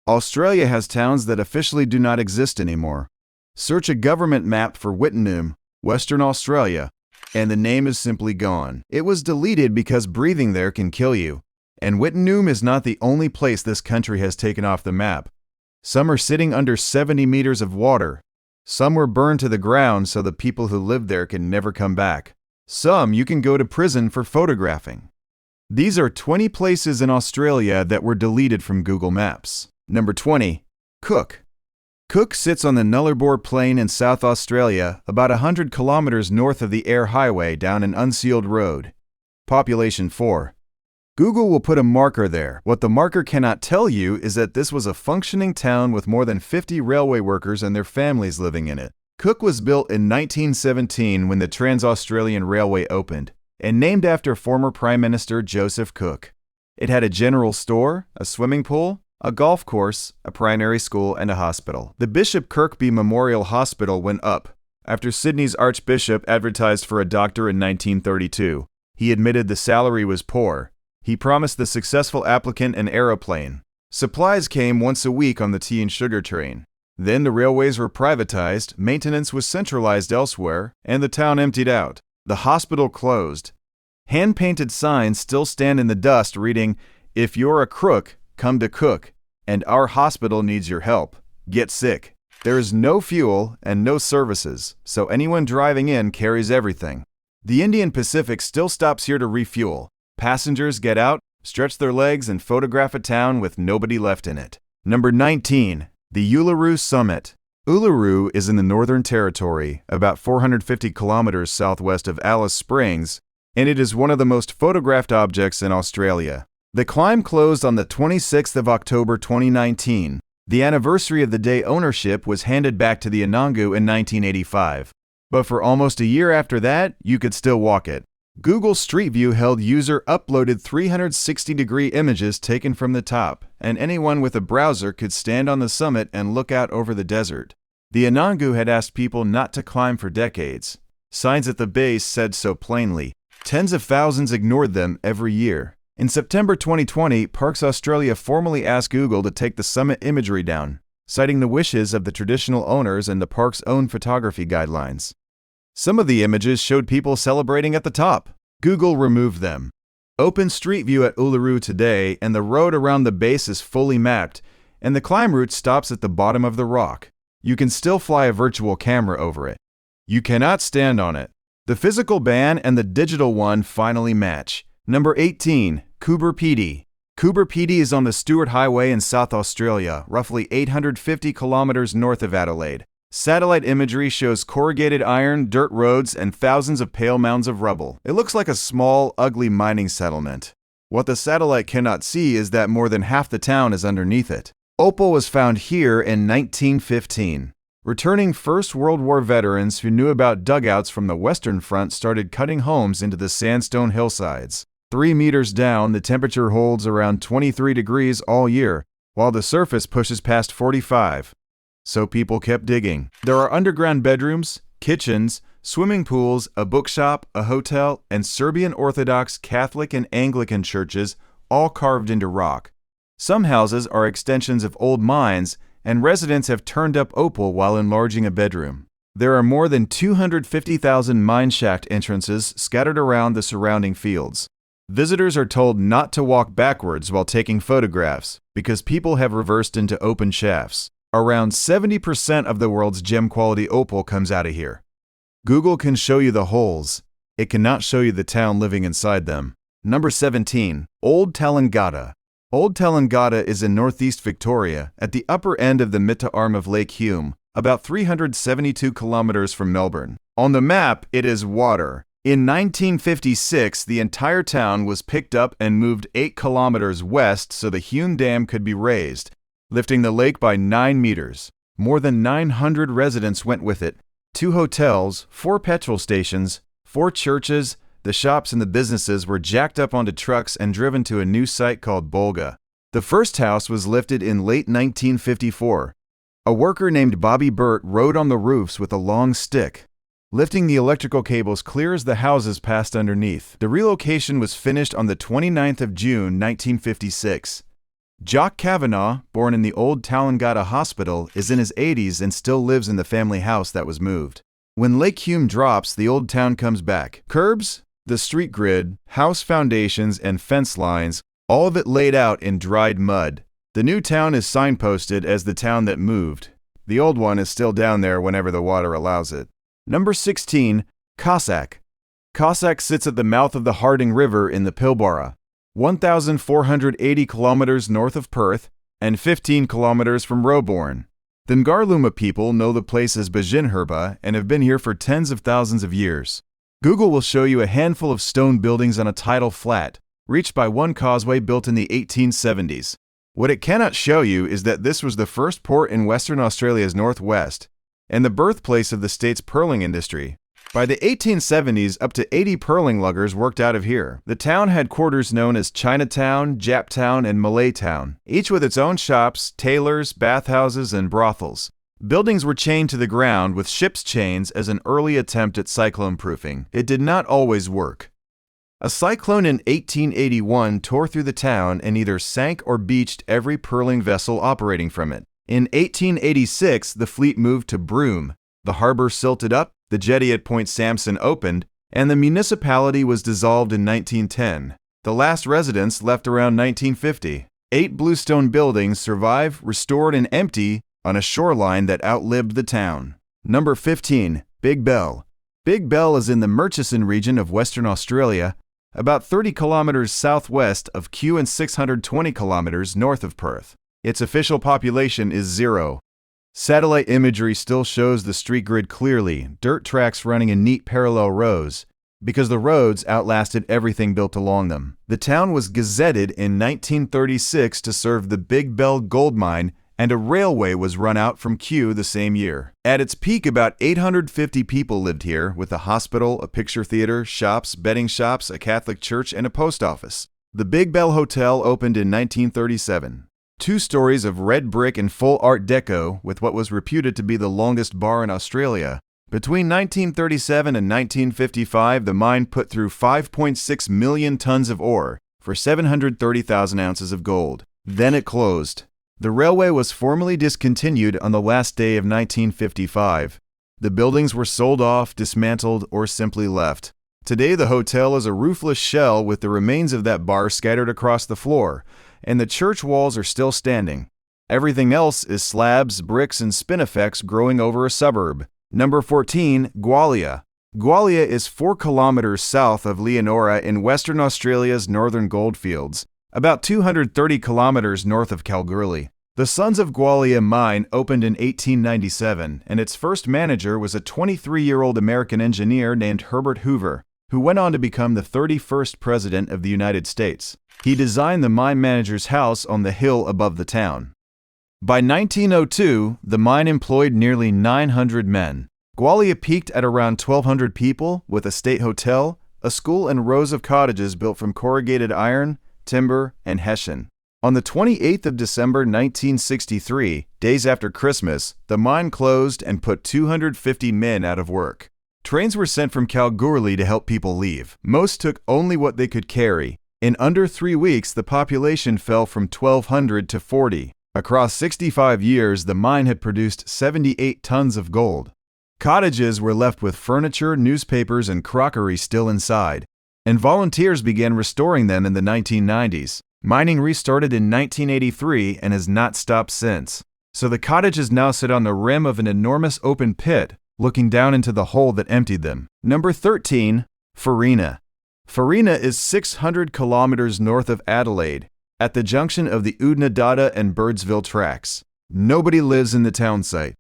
Australia has towns that officially do not exist anymore. Search a government map for Wittenoom, Western Australia, and the name is simply gone. It was deleted because breathing there can kill you. And Wittenoom is not the only place this country has taken off the map. Some are sitting under 70 meters of water. Some were burned to the ground so the people who live there can never come back. Some you can go to prison for photographing. These are 20 places in Australia that were deleted from Google Maps. Number 20. Cook. Cook sits on the Nullarbor Plain in South Australia, about 100 kilometers north of the Eyre Highway down an unsealed road. Population 4. Google will put a marker there. What the marker cannot tell you is that this was a functioning town with more than 50 railway workers and their families living in it. Cook was built in 1917 when the Trans-Australian Railway opened, and named after former Prime Minister Joseph Cook. It had a general store, a swimming pool, a golf course, a primary school, and a hospital. The Bishop Kirkby Memorial Hospital went up after Sydney's Archbishop advertised for a doctor in 1932. He admitted the salary was poor. He promised the successful applicant an aeroplane. Supplies came once a week on the tea and sugar train. Then the railways were privatized, maintenance was centralized elsewhere, and the town emptied out. The hospital closed. Hand-painted signs still stand in the dust reading, "If you're a crook, come to Cook, and our hospital needs your help. Get sick." There is no fuel and no services, so anyone driving in carries everything. The Indian Pacific still stops here to refuel. Passengers get out, stretch their legs, and photograph a town with nobody left in it. Number 19. The Uluru Summit. Uluru is in the Northern Territory, about 450 kilometers southwest of Alice Springs, and it is one of the most photographed objects in Australia. The climb closed on the 26th of October 2019. The anniversary of the day ownership was handed back to the Anangu in 1985. But for almost a year after that, you could still walk it. Google Street View held user uploaded 360-degree images taken from the top, and anyone with a browser could stand on the summit and look out over the desert. The Anangu had asked people not to climb for decades. Signs at the base said so plainly. Tens of thousands ignored them every year. In September 2020, Parks Australia formally asked Google to take the summit imagery down, citing the wishes of the traditional owners and the park's own photography guidelines. Some of the images showed people celebrating at the top. Google removed them. Open Street View at Uluru today, and the road around the base is fully mapped, and the climb route stops at the bottom of the rock. You can still fly a virtual camera over it. You cannot stand on it. The physical ban and the digital one finally match. Number 18. Coober Pedy. Coober Pedy is on the Stuart Highway in South Australia, roughly 850 kilometers north of Adelaide. Satellite imagery shows corrugated iron, dirt roads, and thousands of pale mounds of rubble. It looks like a small, ugly mining settlement. What the satellite cannot see is that more than half the town is underneath it. Opal was found here in 1915. Returning First World War veterans who knew about dugouts from the Western Front started cutting homes into the sandstone hillsides. 3 meters down, the temperature holds around 23 degrees all year, while the surface pushes past 45. So people kept digging. There are underground bedrooms, kitchens, swimming pools, a bookshop, a hotel, and Serbian Orthodox, Catholic, and Anglican churches, all carved into rock. Some houses are extensions of old mines, and residents have turned up opal while enlarging a bedroom. There are more than 250,000 mine shaft entrances scattered around the surrounding fields. Visitors are told not to walk backwards while taking photographs because people have reversed into open shafts. Around 70% of the world's gem-quality opal comes out of here. Google can show you the holes. It cannot show you the town living inside them. Number 17. Old Tallangatta. Old Tallangatta is in northeast Victoria, at the upper end of the Mitta arm of Lake Hume, about 372 kilometers from Melbourne. On the map, it is water. In 1956, the entire town was picked up and moved 8 kilometers west so the Hume Dam could be raised, lifting the lake by 9 meters. More than 900 residents went with it. 2 hotels, 4 petrol stations, 4 churches, the shops and the businesses were jacked up onto trucks and driven to a new site called Bolga. The first house was lifted in late 1954. A worker named Bobby Burt rode on the roofs with a long stick, lifting the electrical cables clear as the houses passed underneath. The relocation was finished on the 29th of June, 1956. Jock Kavanagh, born in the old Tallangatta Hospital, is in his 80s and still lives in the family house that was moved. When Lake Hume drops, the old town comes back. Curbs, the street grid, house foundations, and fence lines, all of it laid out in dried mud. The new town is signposted as the town that moved. The old one is still down there whenever the water allows it. Number 16, Cossack. Cossack sits at the mouth of the Harding River in the Pilbara, 1,480 kilometers north of Perth and 15 kilometers from Roebourne. The Ngarluma people know the place as Bajinherba and have been here for tens of thousands of years. Google will show you a handful of stone buildings on a tidal flat, reached by one causeway built in the 1870s. What it cannot show you is that this was the first port in Western Australia's northwest, and the birthplace of the state's pearling industry. By the 1870s, up to 80 pearling luggers worked out of here. The town had quarters known as Chinatown, Japtown, and Malaytown, each with its own shops, tailors, bathhouses, and brothels. Buildings were chained to the ground with ship's chains as an early attempt at cyclone-proofing. It did not always work. A cyclone in 1881 tore through the town and either sank or beached every pearling vessel operating from it. In 1886, the fleet moved to Broome. The harbor silted up, the jetty at Point Sampson opened, and the municipality was dissolved in 1910. The last residents left around 1950. 8 bluestone buildings survive, restored, and empty on a shoreline that outlived the town. Number 15, Big Bell. Big Bell is in the Murchison region of Western Australia, about 30 kilometers southwest of Kew and 620 kilometers north of Perth. Its official population is 0. Satellite imagery still shows the street grid clearly, dirt tracks running in neat parallel rows, because the roads outlasted everything built along them. The town was gazetted in 1936 to serve the Big Bell gold mine, and a railway was run out from Kew the same year. At its peak, about 850 people lived here, with a hospital, a picture theater, shops, betting shops, a Catholic church, and a post office. The Big Bell Hotel opened in 1937. 2 stories of red brick and full Art Deco, with what was reputed to be the longest bar in Australia. Between 1937 and 1955, the mine put through 5.6 million tons of ore for 730,000 ounces of gold. Then it closed. The railway was formally discontinued on the last day of 1955. The buildings were sold off, dismantled, or simply left. Today, the hotel is a roofless shell with the remains of that bar scattered across the floor, and the church walls are still standing. Everything else is slabs, bricks, and spinifex growing over a suburb. Number 14, Gwalia. Gwalia is 4 kilometers south of Leonora in Western Australia's northern goldfields, about 230 kilometers north of Kalgoorlie. The Sons of Gwalia mine opened in 1897, and its first manager was a 23-year-old American engineer named Herbert Hoover, who went on to become the 31st President of the United States. He designed the mine manager's house on the hill above the town. By 1902, the mine employed nearly 900 men. Gwalia peaked at around 1,200 people, with a state hotel, a school, and rows of cottages built from corrugated iron, timber, and hessian. On the 28th of December 1963, days after Christmas, the mine closed and put 250 men out of work. Trains were sent from Kalgoorlie to help people leave. Most took only what they could carry. In under 3 weeks, the population fell from 1,200 to 40. Across 65 years, the mine had produced 78 tons of gold. Cottages were left with furniture, newspapers, and crockery still inside, and volunteers began restoring them in the 1990s. Mining restarted in 1983 and has not stopped since. So the cottages now sit on the rim of an enormous open pit, looking down into the hole that emptied them. Number 13, Farina. Farina is 600 kilometers north of Adelaide, at the junction of the Oodnadatta and Birdsville tracks. Nobody lives in the town site.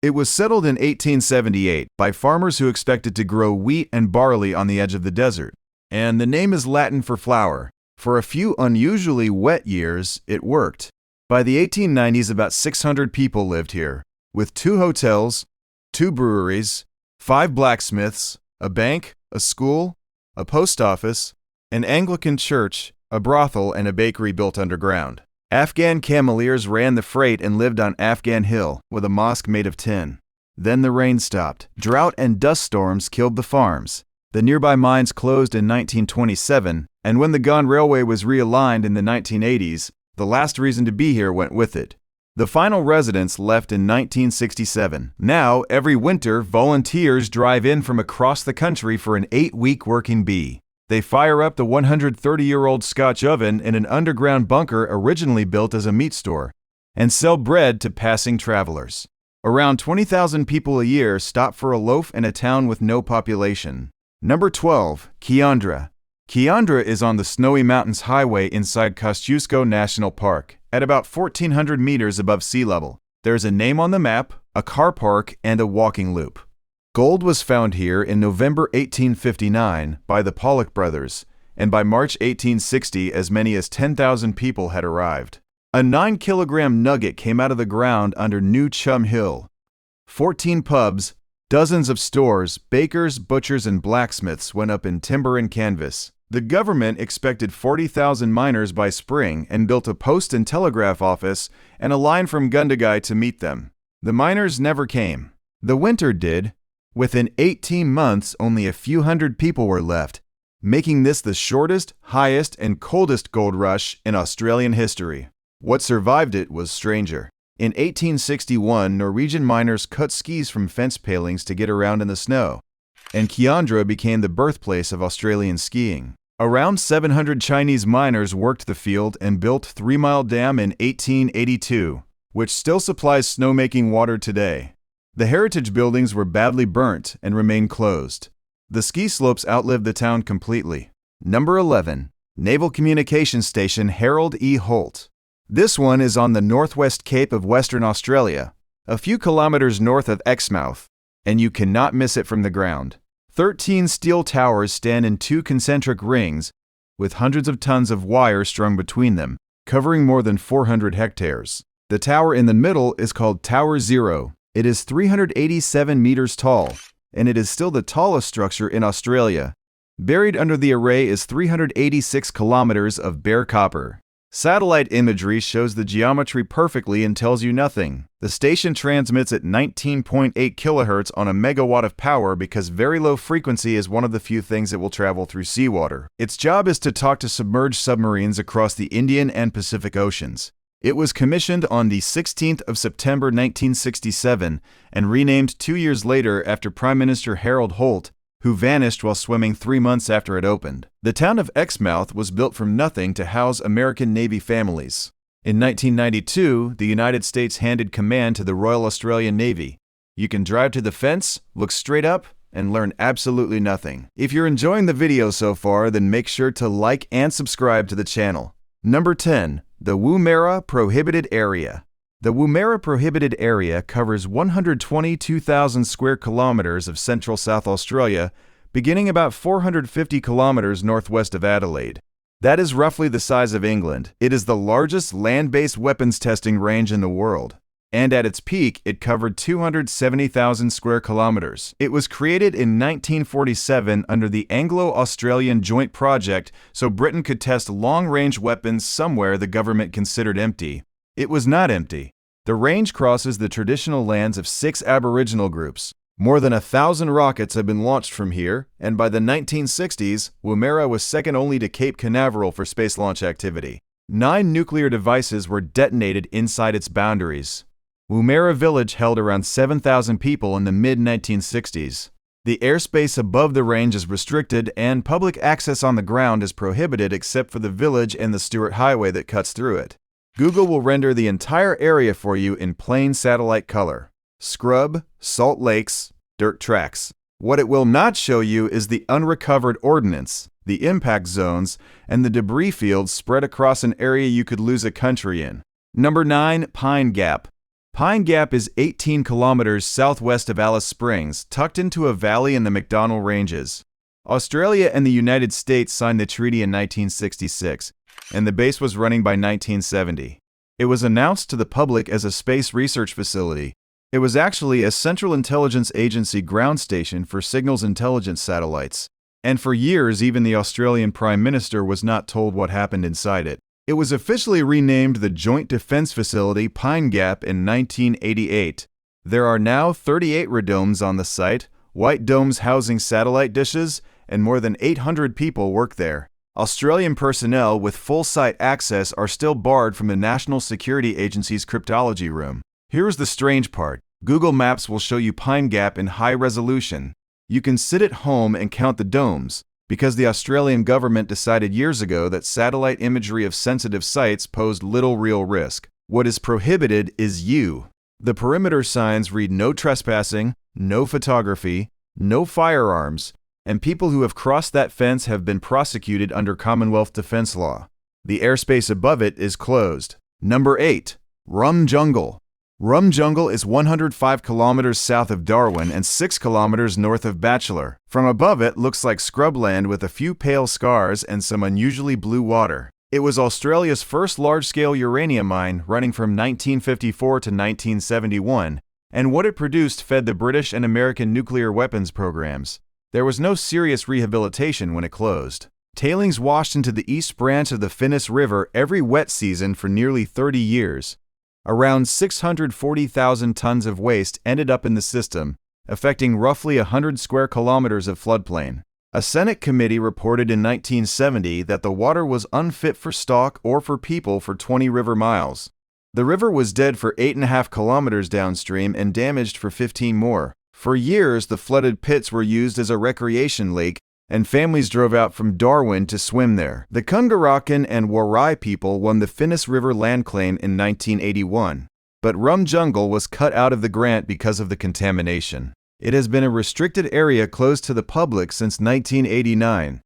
It was settled in 1878 by farmers who expected to grow wheat and barley on the edge of the desert. And the name is Latin for flour. For a few unusually wet years, it worked. By the 1890s, about 600 people lived here, with 2 hotels, 2 breweries, 5 blacksmiths, a bank, a school, a post office, an Anglican church, a brothel, and a bakery built underground. Afghan cameleers ran the freight and lived on Afghan Hill, with a mosque made of tin. Then the rain stopped. Drought and dust storms killed the farms. The nearby mines closed in 1927, and when the Gone Railway was realigned in the 1980s, The last reason to be here went with it. The final residents left in 1967. Now, every winter, volunteers drive in from across the country for an 8-week working bee. They fire up the 130-year-old Scotch oven in an underground bunker originally built as a meat store, and sell bread to passing travelers. Around 20,000 people a year stop for a loaf in a town with no population. Number 12. Kiandra. Kiandra is on the Snowy Mountains Highway inside Kosciuszko National Park, at about 1,400 meters above sea level. There's a name on the map, a car park, and a walking loop. Gold was found here in November 1859 by the Pollock brothers, and by March 1860 as many as 10,000 people had arrived. A 9-kilogram nugget came out of the ground under New Chum Hill. 14 pubs, dozens of stores, bakers, butchers, and blacksmiths went up in timber and canvas. The government expected 40,000 miners by spring and built a post and telegraph office and a line from Gundagai to meet them. The miners never came. The winter did. Within 18 months, only a few hundred people were left, making this the shortest, highest, and coldest gold rush in Australian history. What survived it was stranger. In 1861, Norwegian miners cut skis from fence palings to get around in the snow, and Kiandra became the birthplace of Australian skiing. Around 700 Chinese miners worked the field and built 3 Mile Dam in 1882, which still supplies snowmaking water today. The heritage buildings were badly burnt and remain closed. The ski slopes outlived the town completely. Number 11. Naval Communications Station Harold E. Holt. This one is on the northwest cape of Western Australia, a few kilometers north of Exmouth, and you cannot miss it from the ground. 13 steel towers stand in 2 concentric rings, with hundreds of tons of wire strung between them, covering more than 400 hectares. The tower in the middle is called Tower Zero. It is 387 meters tall, and it is still the tallest structure in Australia. Buried under the array is 386 kilometers of bare copper. Satellite imagery shows the geometry perfectly and tells you nothing. The station transmits at 19.8 kHz on a megawatt of power because very low frequency is one of the few things that will travel through seawater. Its job is to talk to submerged submarines across the Indian and Pacific Oceans. It was commissioned on the 16th of September 1967 and renamed 2 years later after Prime Minister Harold Holt, who vanished while swimming 3 months after it opened. The town of Exmouth was built from nothing to house American Navy families. In 1992, the United States handed command to the Royal Australian Navy. You can drive to the fence, look straight up, and learn absolutely nothing. If you're enjoying the video so far, then make sure to like and subscribe to the channel. Number 10. The Woomera Prohibited Area. The Woomera Prohibited Area covers 122,000 square kilometers of central South Australia, beginning about 450 kilometers northwest of Adelaide. That is roughly the size of England. It is the largest land-based weapons testing range in the world, and at its peak, it covered 270,000 square kilometers. It was created in 1947 under the Anglo-Australian Joint Project so Britain could test long-range weapons somewhere the government considered empty. It was not empty. The range crosses the traditional lands of 6 Aboriginal groups. More than 1,000 rockets have been launched from here, and by the 1960s, Woomera was second only to Cape Canaveral for space launch activity. 9 nuclear devices were detonated inside its boundaries. Woomera Village held around 7,000 people in the mid-1960s. The airspace above the range is restricted, and public access on the ground is prohibited except for the village and the Stewart Highway that cuts through it. Google will render the entire area for you in plain satellite color. Scrub, salt lakes, dirt tracks. What it will not show you is the unrecovered ordnance, the impact zones, and the debris fields spread across an area you could lose a country in. Number 9. Pine Gap. Pine Gap is 18 kilometers southwest of Alice Springs, tucked into a valley in the McDonnell Ranges. Australia and the United States signed the treaty in 1966, and the base was running by 1970. It was announced to the public as a space research facility. It was actually a Central Intelligence Agency ground station for signals intelligence satellites, and for years even the Australian Prime Minister was not told what happened inside it. It was officially renamed the Joint Defence Facility Pine Gap in 1988. There are now 38 radomes on the site, white domes housing satellite dishes, and more than 800 people work there. Australian personnel with full site access are still barred from the National Security Agency's cryptology room. Here's the strange part. Google Maps will show you Pine Gap in high resolution. You can sit at home and count the domes, because the Australian government decided years ago that satellite imagery of sensitive sites posed little real risk. What is prohibited is you. The perimeter signs read no trespassing, no photography, no firearms, and people who have crossed that fence have been prosecuted under Commonwealth defense law. The airspace above it is closed. Number 8. Rum Jungle. Rum Jungle is 105 kilometers south of Darwin and 6 kilometers north of Batchelor. From above it looks like scrubland with a few pale scars and some unusually blue water. It was Australia's first large-scale uranium mine, running from 1954 to 1971, and what it produced fed the British and American nuclear weapons programs. There was no serious rehabilitation when it closed. Tailings washed into the east branch of the Finniss River every wet season for nearly 30 years. Around 640,000 tons of waste ended up in the system, affecting roughly 100 square kilometers of floodplain. A Senate committee reported in 1970 that the water was unfit for stock or for people for 20 river miles. The river was dead for 8.5 kilometers downstream and damaged for 15 more. For years, the flooded pits were used as a recreation lake, and families drove out from Darwin to swim there. The Kungarakan and Warai people won the Finniss River land claim in 1981, but Rum Jungle was cut out of the grant because of the contamination. It has been a restricted area closed to the public since 1989.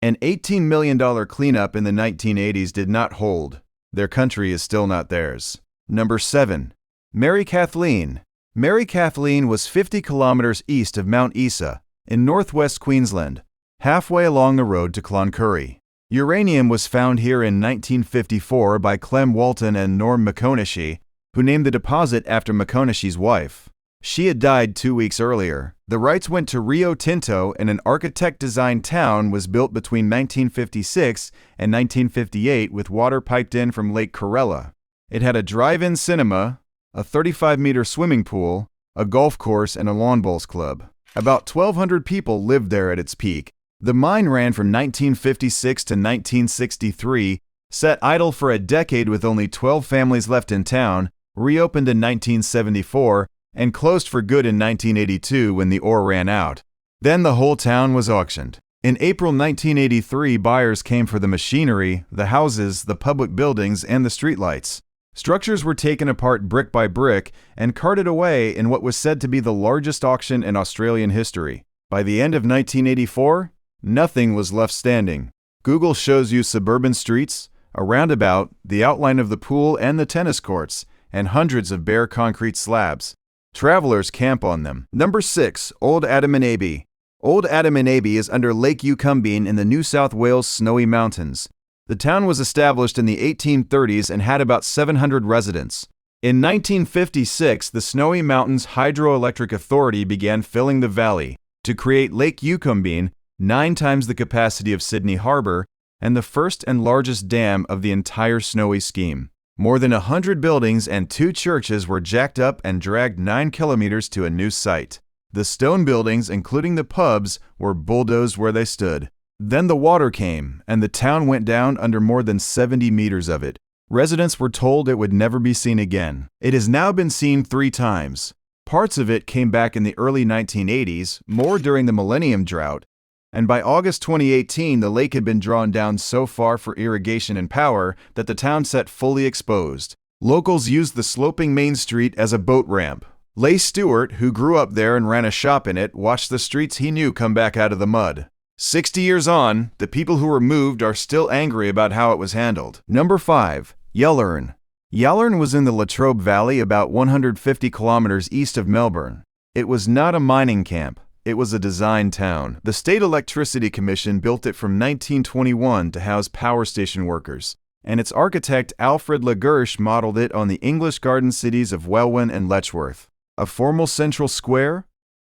An $18 million cleanup in the 1980s did not hold. Their country is still not theirs. Number 7. Mary Kathleen. Mary Kathleen was 50 kilometers east of Mount Isa, in northwest Queensland, halfway along the road to Cloncurry. Uranium was found here in 1954 by Clem Walton and Norm McConaughey, who named the deposit after McConaughey's wife. She had died 2 weeks earlier. The rights went to Rio Tinto, and an architect-designed town was built between 1956 and 1958 with water piped in from Lake Corella. It had a drive-in cinema, a 35-meter swimming pool, a golf course, and a lawn bowls club. About 1,200 people lived there at its peak. The mine ran from 1956 to 1963, sat idle for a decade with only 12 families left in town, reopened in 1974, and closed for good in 1982 when the ore ran out. Then the whole town was auctioned. In April 1983, buyers came for the machinery, the houses, the public buildings, and the streetlights. Structures were taken apart brick by brick and carted away in what was said to be the largest auction in Australian history. By the end of 1984, nothing was left standing. Google shows you suburban streets, a roundabout, the outline of the pool and the tennis courts, and hundreds of bare concrete slabs. Travelers camp on them. Number 6. Old Adaminaby. Old Adaminaby is under Lake Yucumbene in the New South Wales Snowy Mountains. The town was established in the 1830s and had about 700 residents. In 1956, the Snowy Mountains Hydroelectric Authority began filling the valley to create Lake Yucumbene, 9 times the capacity of Sydney Harbour, and the first and largest dam of the entire Snowy scheme. More than 100 buildings and 2 churches were jacked up and dragged 9 kilometers to a new site. The stone buildings, including the pubs, were bulldozed where they stood. Then the water came, and the town went down under more than 70 meters of it. Residents were told it would never be seen again. It has now been seen 3 times. Parts of it came back in the early 1980s, more during the Millennium Drought, and by August 2018, the lake had been drawn down so far for irrigation and power that the town sat fully exposed. Locals used the sloping main street as a boat ramp. Leigh Stewart, who grew up there and ran a shop in it, watched the streets he knew come back out of the mud. 60 years on, the people who were moved are still angry about how it was handled. Number 5. Yellern. Yellern was in the Latrobe Valley about 150 kilometers east of Melbourne. It was not a mining camp. It was a design town. The State Electricity Commission built it from 1921 to house power station workers, and its architect Alfred Laguerche modeled it on the English garden cities of Welwyn and Letchworth. A formal central square,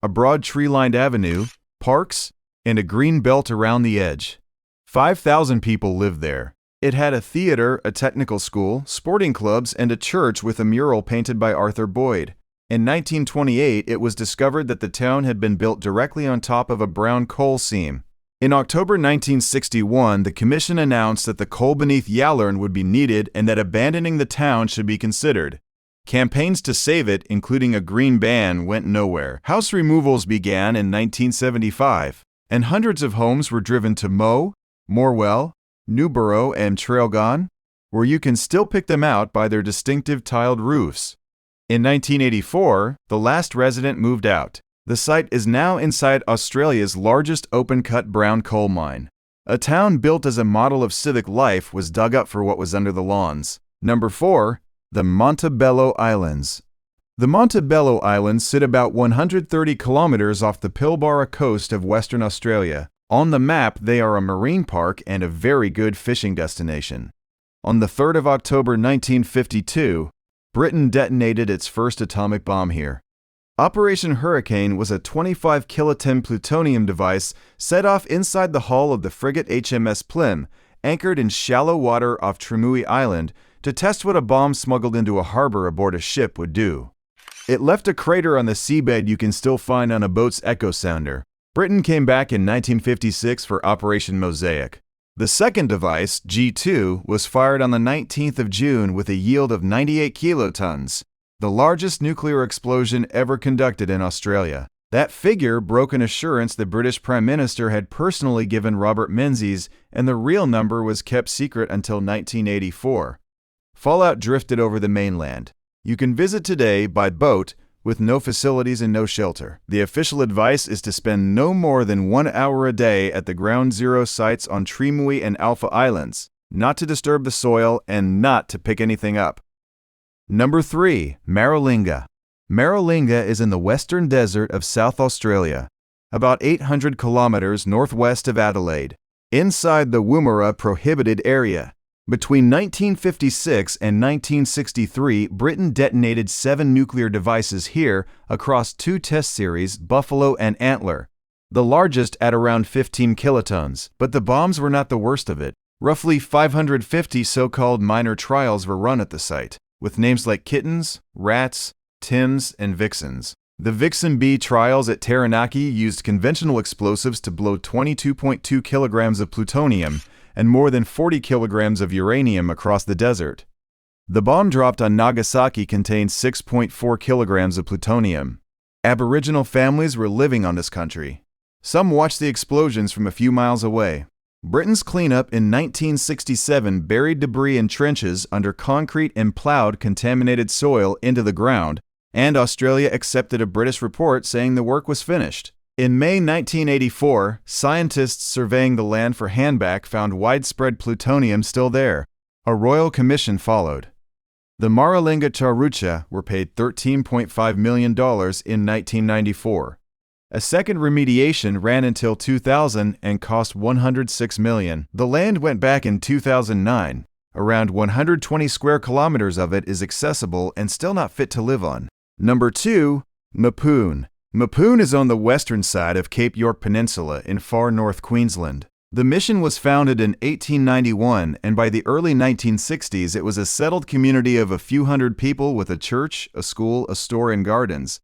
a broad tree-lined avenue, parks, and a green belt around the edge. 5,000 people lived there. It had a theater, a technical school, sporting clubs, and a church with a mural painted by Arthur Boyd. In 1928, it was discovered that the town had been built directly on top of a brown coal seam. In October 1961, the commission announced that the coal beneath Yallern would be needed and that abandoning the town should be considered. Campaigns to save it, including a green ban, went nowhere. House removals began in 1975, and hundreds of homes were driven to Moe, Morwell, Newborough, and Trailgun, where you can still pick them out by their distinctive tiled roofs. In 1984, the last resident moved out. The site is now inside Australia's largest open-cut brown coal mine. A town built as a model of civic life was dug up for what was under the lawns. Number 4. The Montebello Islands. The Montebello Islands sit about 130 kilometers off the Pilbara coast of Western Australia. On the map, they are a marine park and a very good fishing destination. On the 3rd of October 1952, Britain detonated its first atomic bomb here. Operation Hurricane was a 25-kiloton plutonium device set off inside the hull of the frigate HMS Plym, anchored in shallow water off Trimui Island, to test what a bomb smuggled into a harbor aboard a ship would do. It left a crater on the seabed you can still find on a boat's echo sounder. Britain came back in 1956 for Operation Mosaic. The second device, G2, was fired on the 19th of June with a yield of 98 kilotons, the largest nuclear explosion ever conducted in Australia. That figure broke an assurance the British Prime Minister had personally given Robert Menzies, and the real number was kept secret until 1984. Fallout drifted over the mainland. You can visit today by boat with no facilities and no shelter. The official advice is to spend no more than 1 hour a day at the ground zero sites on Trimui and Alpha Islands, not to disturb the soil and not to pick anything up. Number 3. Maralinga. Maralinga is in the western desert of South Australia, about 800 kilometers northwest of Adelaide, inside the Woomera prohibited area. Between 1956 and 1963, Britain detonated 7 nuclear devices here across 2 test series, Buffalo and Antler, the largest at around 15 kilotons. But the bombs were not the worst of it. Roughly 550 so-called minor trials were run at the site, with names like Kittens, Rats, Tims, and Vixens. The Vixen B trials at Taranaki used conventional explosives to blow 22.2 kilograms of plutonium and more than 40 kilograms of uranium across the desert. The bomb dropped on Nagasaki contained 6.4 kilograms of plutonium. Aboriginal families were living on this country. Some watched the explosions from a few miles away. Britain's cleanup in 1967 buried debris in trenches under concrete and plowed contaminated soil into the ground, and Australia accepted a British report saying the work was finished. In May 1984, scientists surveying the land for Handback found widespread plutonium still there. A royal commission followed. The Maralinga Tjarutja were paid $13.5 million in 1994. A second remediation ran until 2000 and cost $106 million. The land went back in 2009. Around 120 square kilometers of it is accessible and still not fit to live on. Number 2. Mapoon. Mapoon is on the western side of Cape York Peninsula in far north Queensland. The mission was founded in 1891, and by the early 1960s it was a settled community of a few hundred people with a church, a school, a store, and gardens.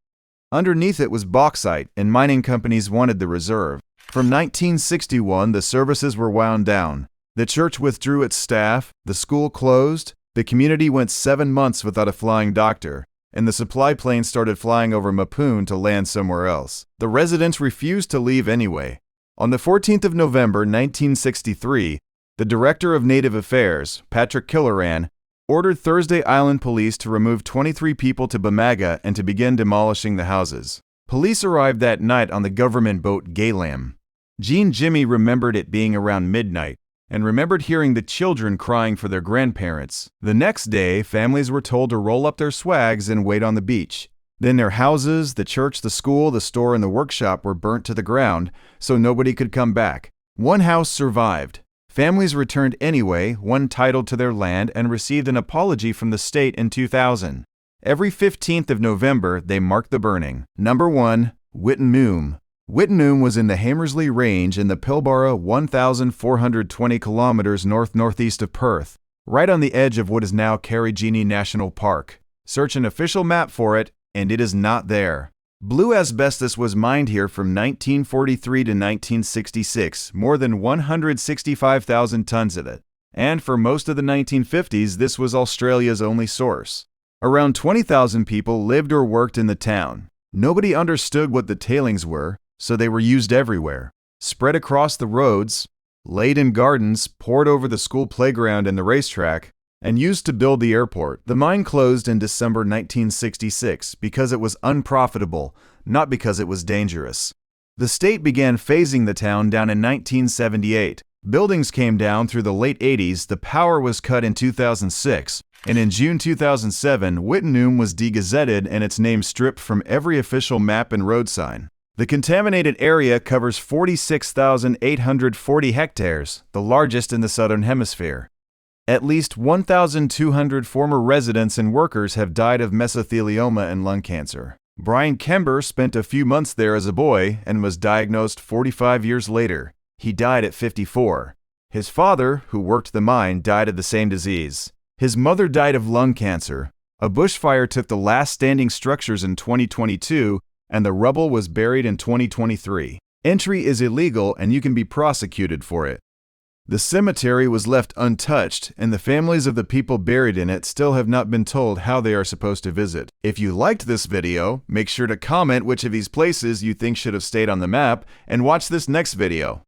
Underneath it was bauxite, and mining companies wanted the reserve. From 1961, the services were wound down. The church withdrew its staff, the school closed, the community went 7 months without a flying doctor, and the supply plane started flying over Mapoon to land somewhere else. The residents refused to leave anyway. On the 14th of November 1963, the Director of Native Affairs, Patrick Killoran, ordered Thursday Island police to remove 23 people to Bamaga and to begin demolishing the houses. Police arrived that night on the government boat Gaylam. Jean Jimmy remembered it being around midnight, and remembered hearing the children crying for their grandparents. The next day, families were told to roll up their swags and wait on the beach. Then their houses, the church, the school, the store, and the workshop were burnt to the ground, so nobody could come back. One house survived. Families returned anyway, one titled to their land, and received an apology from the state in 2000. Every 15th of November, they marked the burning. Number 1. Wittenoom. Wittenoom was in the Hamersley Range in the Pilbara 1,420 kilometers north-northeast of Perth, right on the edge of what is now Carrigini National Park. Search an official map for it, and it is not there. Blue asbestos was mined here from 1943 to 1966, more than 165,000 tons of it. And for most of the 1950s, this was Australia's only source. Around 20,000 people lived or worked in the town. Nobody understood what the tailings were, so they were used everywhere. Spread across the roads, laid in gardens, poured over the school playground and the racetrack, and used to build the airport. The mine closed in December 1966 because it was unprofitable, not because it was dangerous. The state began phasing the town down in 1978. Buildings came down through the late 80s, the power was cut in 2006, and in June 2007, Wittenoom was degazetted and its name stripped from every official map and road sign. The contaminated area covers 46,840 hectares, the largest in the Southern Hemisphere. At least 1,200 former residents and workers have died of mesothelioma and lung cancer. Brian Kember spent a few months there as a boy and was diagnosed 45 years later. He died at 54. His father, who worked the mine, died of the same disease. His mother died of lung cancer. A bushfire took the last standing structures in 2022, and the rubble was buried in 2023. Entry is illegal and you can be prosecuted for it. The cemetery was left untouched, and the families of the people buried in it still have not been told how they are supposed to visit. If you liked this video, make sure to comment which of these places you think should have stayed on the map, and watch this next video.